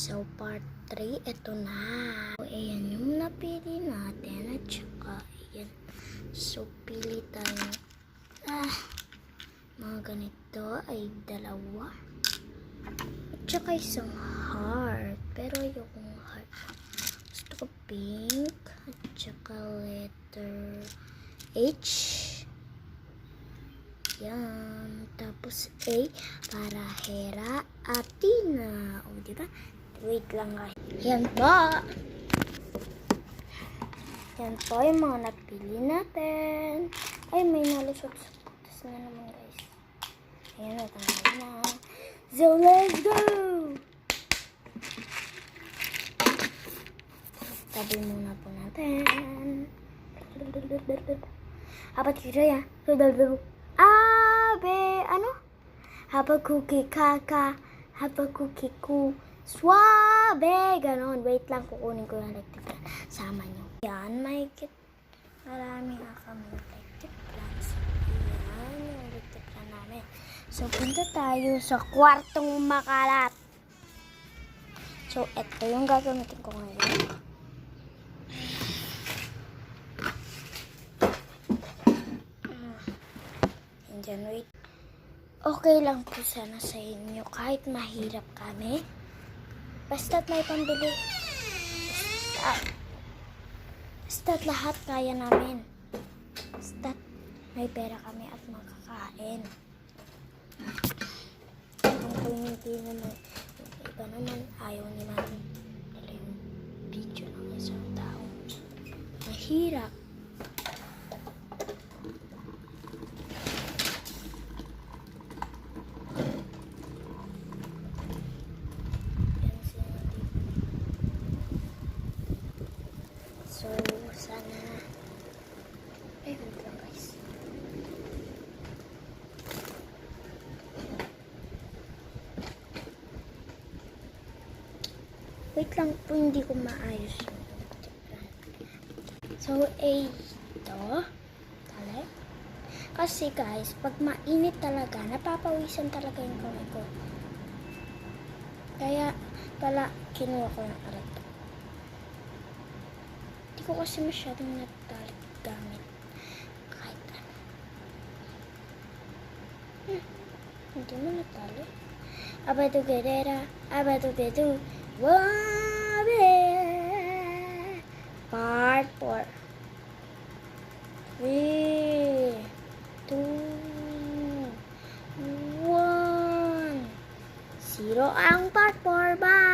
So, part 3, ito na. So, ayan yung napili natin. At saka, ayan. So, pili tayo. Mga ganito ay dalawa. At saka isang heart. Pero yung heart. Gusto ko pink. At saka letter H. Yan. Tapos A para Hera Athena. O, diba? Wait lang guys. Yan po. Yan po yung mga napili natin. Ay, may nalusot sa putas na naman guys. Ayan, natanggal na. So, let's go! Tabi muna po natin. Apa kira ya? Abe, ano? Haba cookie kaka, haba cookie ku, swabe, ganon. Wait lang, kukunin ko yung electric fan. Sama nyo. Yan, may kit. Marami nga kami electric fans. Yan, yung electric fan namin. So, punta tayo sa kwartong makalat. So, eto yung gagamitin ko ngayon. Diyan, wait. Okay lang po sana sa inyo kahit mahirap kami. Basta't may pambili. Basta't lahat kaya namin. Basta't may pera kami at makakain. Kung hindi naman, yung iba naman ayaw nila nila yung video ng isang tao. Mahirap. So, sana... Ay, wait lang guys. Wait lang po, hindi ko maayos yung... So, ito. Tali. Kasi guys, pag mainit talaga, napapawisan talaga yung kamay ko. Kaya, pala, kinuha ko ng alat. Hindi ko kasi masyadong natalik gamit kahit ano. Hindi mo natali. Abado gerera, abado gedu, wabe. Part 4. 3, 2, 1. 0 ang part 4. Bye!